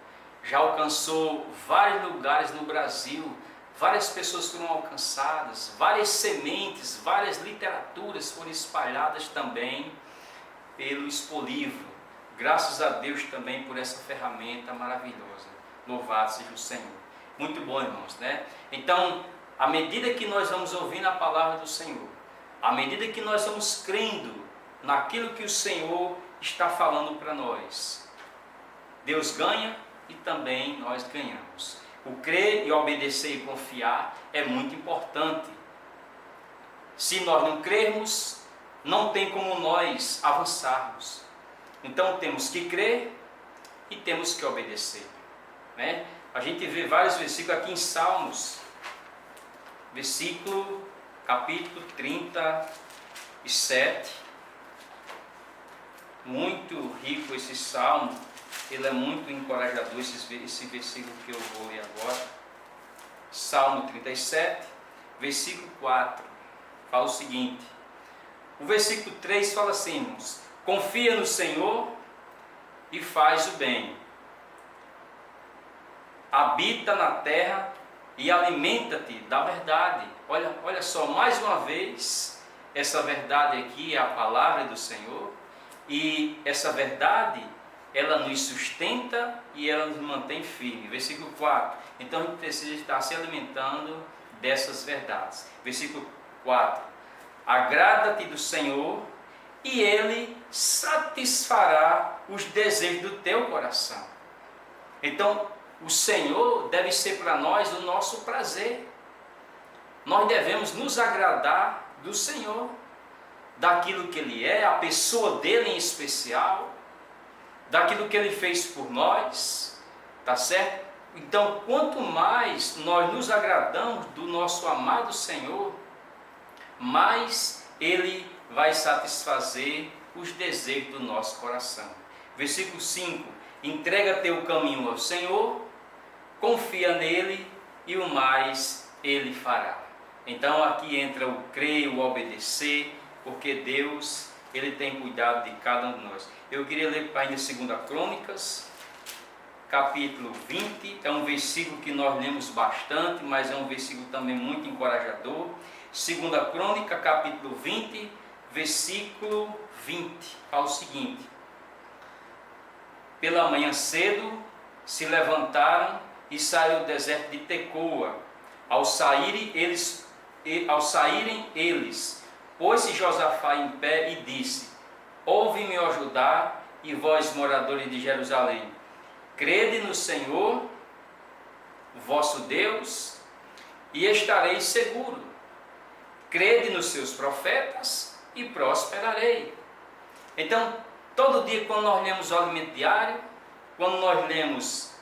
já alcançou vários lugares no Brasil, várias pessoas foram alcançadas, várias sementes, várias literaturas foram espalhadas também pelo Expolivro. Graças a Deus também por essa ferramenta maravilhosa. Louvado seja o Senhor. Muito bom, irmãos, né? Então, à medida que nós vamos ouvindo a palavra do Senhor, à medida que nós vamos crendo naquilo que o Senhor está falando para nós, Deus ganha e também nós ganhamos. O crer e obedecer e confiar é muito importante. Se nós não crermos, não tem como nós avançarmos. Então temos que crer e temos que obedecer, né? A gente vê vários versículos aqui em Salmos, capítulo 37, muito rico esse salmo, ele é muito encorajador, esse versículo que eu vou ler agora. Salmo 37, versículo 4, fala o seguinte, o versículo 3 fala assim, irmãos: confia no Senhor e faz o bem, habita na terra e alimenta-te da verdade. Olha só, mais uma vez, essa verdade aqui é a palavra do Senhor, e essa verdade, ela nos sustenta e ela nos mantém firme. Versículo 4, então a gente precisa estar se alimentando dessas verdades. Versículo 4, agrada-te do Senhor e Ele satisfará os desejos do teu coração. Então, o Senhor deve ser para nós o nosso prazer. Nós devemos nos agradar do Senhor, daquilo que Ele é, a pessoa dEle em especial, daquilo que Ele fez por nós, tá certo? Então, quanto mais nós nos agradamos do nosso amado Senhor, mais Ele vai satisfazer os desejos do nosso coração. Versículo 5, entrega teu caminho ao Senhor, confia nele e o mais Ele fará. Então aqui entra o crer, o obedecer, porque Deus, Ele tem cuidado de cada um de nós. Eu queria ler ainda 2 Crônicas, capítulo 20, é um versículo que nós lemos bastante, mas é um versículo também muito encorajador. 2 Crônica, capítulo 20, versículo 20, fala o seguinte: pela manhã cedo se levantaram e saíram do deserto de Tecoa. Ao saírem eles, pôs-se Josafá em pé e disse: ouve-me, ó Judá, e vós, moradores de Jerusalém, crede no Senhor, vosso Deus, e estareis seguros. Crede nos seus profetas e prosperarei. Então, todo dia, quando nós lemos o Alimento Diário, quando nós lemos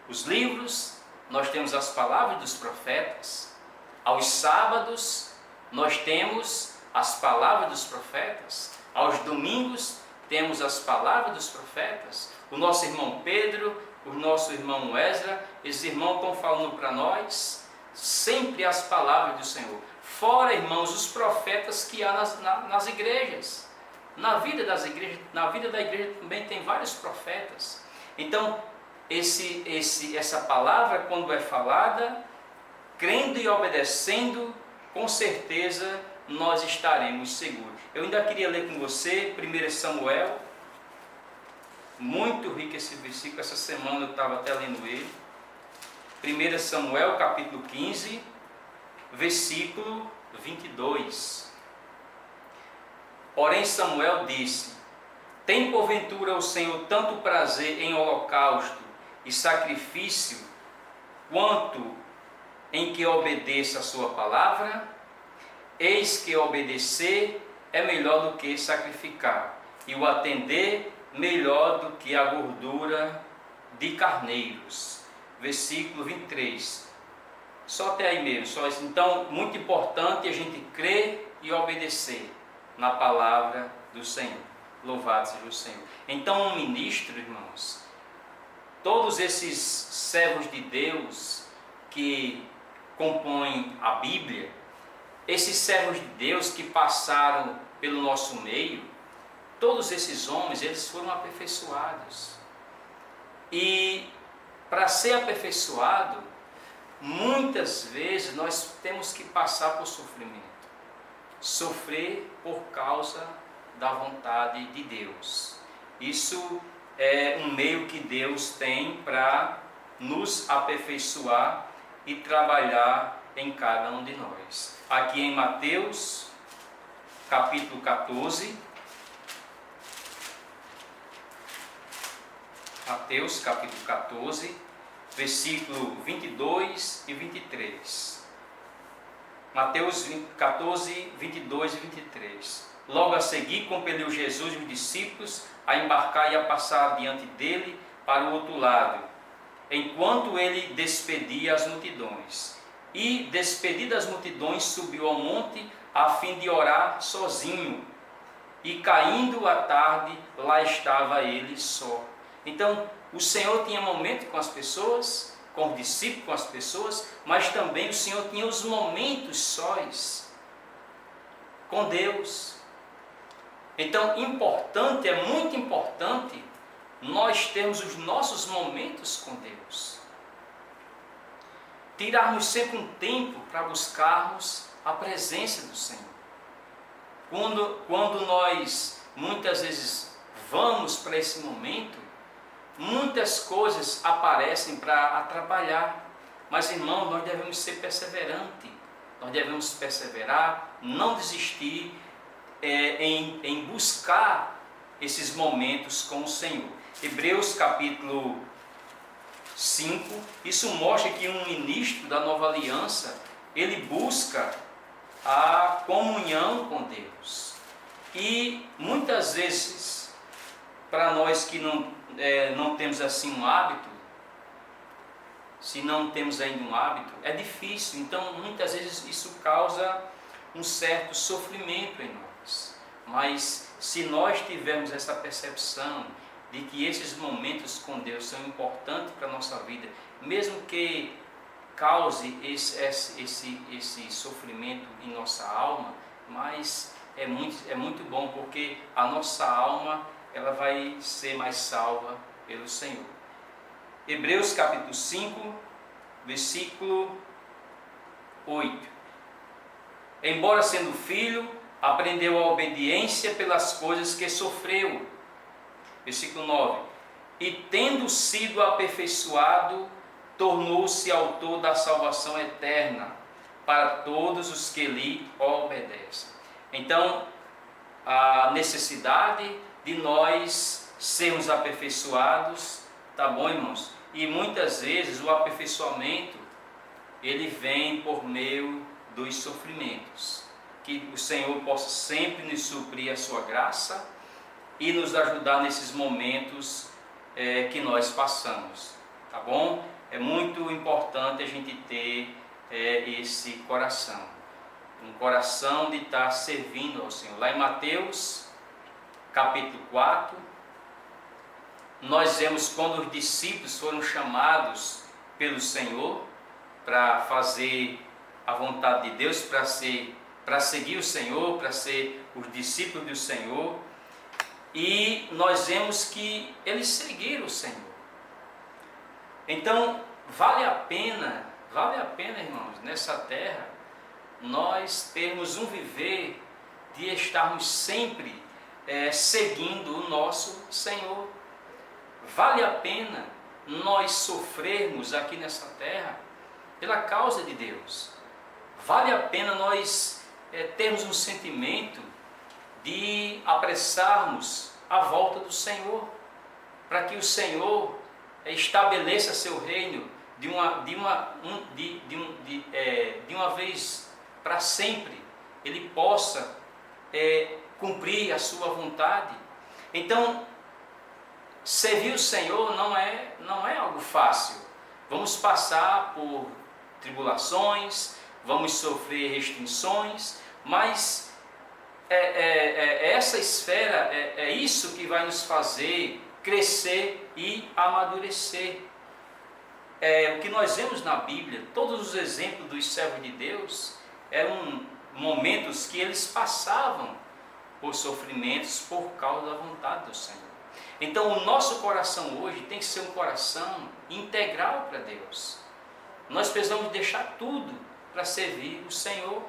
os livros, nós temos as palavras dos profetas. Aos sábados, nós temos as palavras dos profetas. Aos domingos, temos as palavras dos profetas. O nosso irmão Pedro, o nosso irmão Ezra, esses irmãos estão falando para nós sempre as palavras do Senhor. Fora, irmãos, os profetas que há nas igrejas. Na vida das igrejas, na vida da igreja também tem vários profetas. Então, essa palavra, quando é falada, crendo e obedecendo, com certeza nós estaremos seguros. Eu ainda queria ler com você 1 Samuel, muito rico esse versículo, essa semana eu estava até lendo ele. 1 Samuel capítulo 15, versículo 22. Porém Samuel disse: tem porventura o Senhor tanto prazer em holocausto e sacrifício, quanto em que obedeça a sua palavra? Eis que obedecer é melhor do que sacrificar, e o atender melhor do que a gordura de carneiros. Versículo 23. Só até aí mesmo, só isso. Então, muito importante a gente crer e obedecer na palavra do Senhor. Louvado seja o Senhor. Então, um ministro, irmãos, todos esses servos de Deus que compõem a Bíblia, esses servos de Deus que passaram pelo nosso meio, todos esses homens, eles foram aperfeiçoados. E para ser aperfeiçoado, muitas vezes nós temos que passar por sofrimento. Sofrer por causa da vontade de Deus. Isso é um meio que Deus tem para nos aperfeiçoar e trabalhar em cada um de nós. Aqui em Mateus, capítulo 14. Mateus, capítulo 14, versículo 22 e 23. Mateus 14, 22 e 23. Logo a seguir, compeliu Jesus e os discípulos a embarcar e a passar diante dele para o outro lado, enquanto ele despedia as multidões. E, despedidas as multidões, subiu ao monte a fim de orar sozinho. E caindo a tarde, lá estava ele só. Então, o Senhor tinha momento com as pessoas, com os discípulos, com as pessoas, mas também o Senhor tinha os momentos sós com Deus. Então, importante, é muito importante nós termos os nossos momentos com Deus. Tirarmos sempre um tempo para buscarmos a presença do Senhor. Quando nós muitas vezes vamos para esse momento, muitas coisas aparecem para atrapalhar. Mas, irmão, nós devemos ser perseverantes. Nós devemos perseverar, não desistir em buscar esses momentos com o Senhor. Hebreus capítulo 5, isso mostra que um ministro da nova aliança, ele busca a comunhão com Deus. E muitas vezes, para nós que não temos assim um hábito, se não temos ainda um hábito, é difícil. Então, muitas vezes isso causa um certo sofrimento em nós. Mas se nós tivermos essa percepção de que esses momentos com Deus são importantes para a nossa vida, mesmo que cause esse sofrimento em nossa alma, mas é muito bom, porque a nossa alma ela vai ser mais salva pelo Senhor. Hebreus capítulo 5, versículo 8. Embora sendo filho, aprendeu a obediência pelas coisas que sofreu. Versículo 9. E tendo sido aperfeiçoado, tornou-se autor da salvação eterna para todos os que lhe obedecem. Então, a necessidade de nós sermos aperfeiçoados, tá bom, irmãos? E muitas vezes o aperfeiçoamento, ele vem por meio dos sofrimentos. Que o Senhor possa sempre nos suprir a sua graça e nos ajudar nesses momentos que nós passamos, tá bom? É muito importante a gente ter esse coração, um coração de estar servindo ao Senhor. Lá em Mateus, capítulo 4, nós vemos quando os discípulos foram chamados pelo Senhor para fazer a vontade de Deus, para seguir o Senhor, para ser os discípulos do Senhor. e nós vemos que eles seguiram o Senhor. Então, vale a pena, irmãos, nessa terra, nós termos um viver de estarmos sempre seguindo o nosso Senhor. Vale a pena nós sofrermos aqui nessa terra pela causa de Deus. Vale a pena nós termos um sentimento de apressarmos a volta do Senhor, para que o Senhor estabeleça seu reino de uma vez para sempre, ele possa cumprir a sua vontade. Então, servir o Senhor não é algo fácil. Vamos passar por tribulações, vamos sofrer restrições, mas essa esfera é isso que vai nos fazer crescer e amadurecer. O que nós vemos na Bíblia, todos os exemplos dos servos de Deus eram momentos que eles passavam por sofrimentos por causa da vontade do Senhor. Então o nosso coração hoje tem que ser um coração integral para Deus. Nós precisamos deixar tudo para servir o Senhor.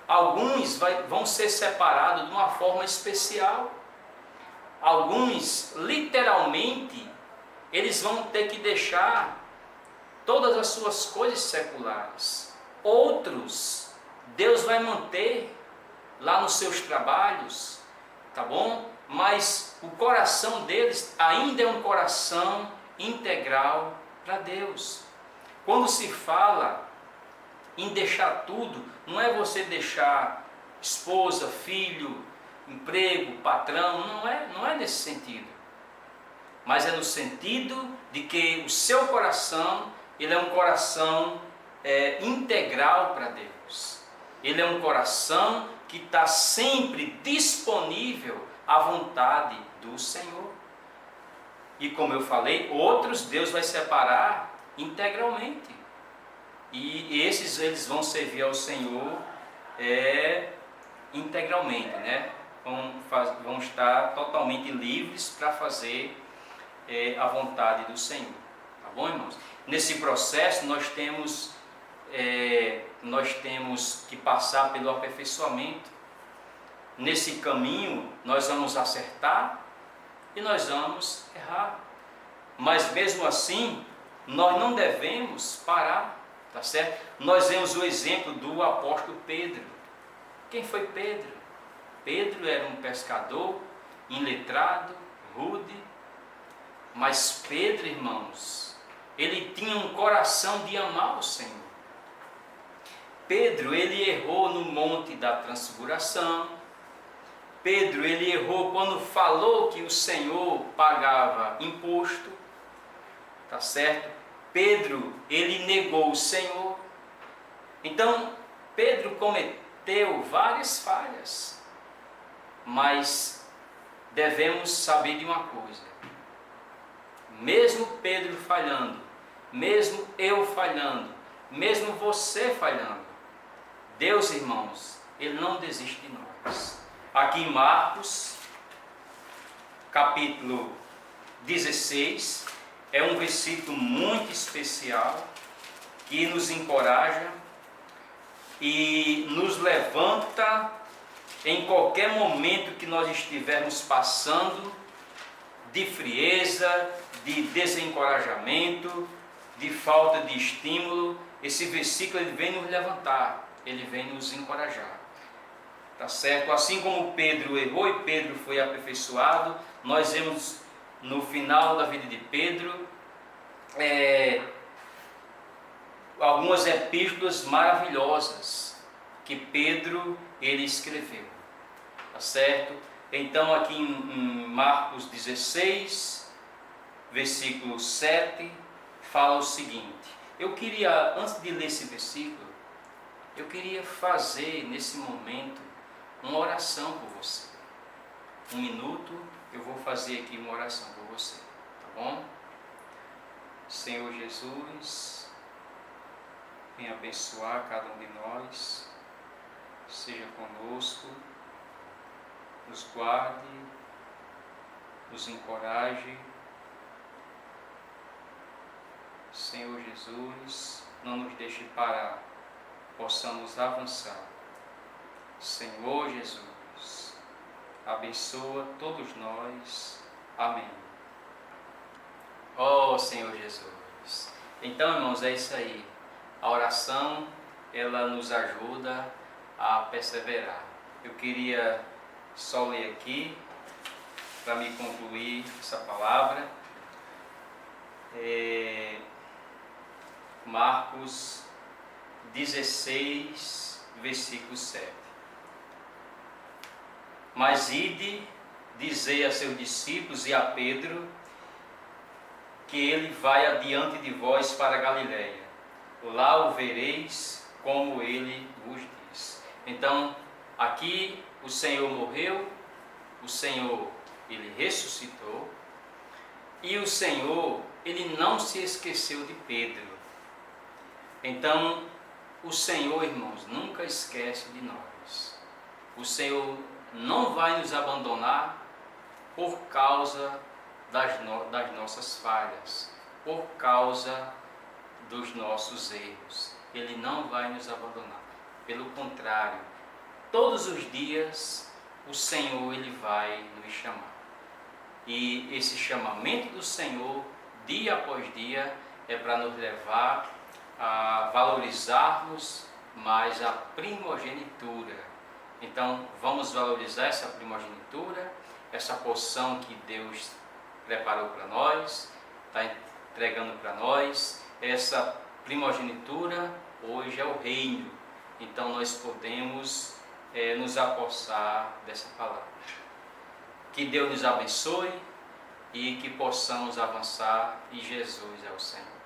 Alguns vão ser separados de uma forma especial. Alguns, literalmente, eles vão ter que deixar todas as suas coisas seculares. Outros, Deus vai manter lá nos seus trabalhos, tá bom? Mas o coração deles ainda é um coração integral para Deus. Quando se fala em deixar tudo, não é você deixar esposa, filho, emprego, patrão, não é nesse sentido. Mas é no sentido de que o seu coração, ele é um coração integral para Deus. Ele é um coração que está sempre disponível à vontade do Senhor. E como eu falei, outros Deus vai separar integralmente. E esses eles vão servir ao Senhor integralmente, né? Vão estar totalmente livres para fazer a vontade do Senhor. Tá bom, irmãos? Nesse processo nós temos que passar pelo aperfeiçoamento. Nesse caminho nós vamos acertar e nós vamos errar. Mas mesmo assim, nós não devemos parar, tá certo? Nós vemos o exemplo do apóstolo Pedro. Quem foi Pedro? Pedro era um pescador, iletrado, rude, mas Pedro, irmãos, ele tinha um coração de amar o Senhor. Pedro, ele errou no monte da transfiguração. Pedro, ele errou quando falou que o Senhor pagava imposto, tá certo? Pedro, ele negou o Senhor. Então, Pedro cometeu várias falhas, mas devemos saber de uma coisa: mesmo Pedro falhando, mesmo eu falhando, mesmo você falhando, Deus, irmãos, Ele não desiste de nós. Aqui em Marcos, capítulo 16, é um versículo muito especial que nos encoraja e nos levanta em qualquer momento que nós estivermos passando de frieza, de desencorajamento, de falta de estímulo. Esse versículo ele vem nos levantar, ele vem nos encorajar. Tá certo? Assim como Pedro errou e Pedro foi aperfeiçoado, nós vemos no final da vida de Pedro algumas epístolas maravilhosas que Pedro ele escreveu. Tá certo? Então aqui em Marcos 16, versículo 7, fala o seguinte. Eu queria, antes de ler esse versículo, eu queria fazer nesse momento uma oração por você. Um minuto eu vou fazer aqui uma oração por você, tá bom? Senhor Jesus, venha abençoar cada um de nós, seja conosco, nos guarde nos encoraje. Senhor Jesus, não nos deixe parar, possamos avançar. Senhor Jesus, abençoa todos nós. Amém. Oh Senhor Jesus. Então, irmãos, é isso aí. A oração, ela nos ajuda a perseverar. Eu queria só ler aqui, para me concluir essa palavra, Marcos 16, versículo 7. Mas ide, dizei a seus discípulos e a Pedro, que ele vai adiante de vós para a Galiléia. Lá o vereis, como ele vos diz. Então, aqui o Senhor morreu, o Senhor, ele ressuscitou, e o Senhor, ele não se esqueceu de Pedro. Então, o Senhor, irmãos, nunca esquece de nós. O Senhor não vai nos abandonar por causa das nossas falhas, por causa dos nossos erros. Ele não vai nos abandonar. Pelo contrário, todos os dias o Senhor, ele vai nos chamar. E esse chamamento do Senhor, dia após dia, é para nos levar a valorizarmos mais a primogenitura. Então, vamos valorizar essa primogenitura, essa porção que Deus preparou para nós, está entregando para nós. Essa primogenitura hoje é o reino. Então, nós podemos nos apossar dessa palavra. Que Deus nos abençoe e que possamos avançar, e Jesus é o Senhor.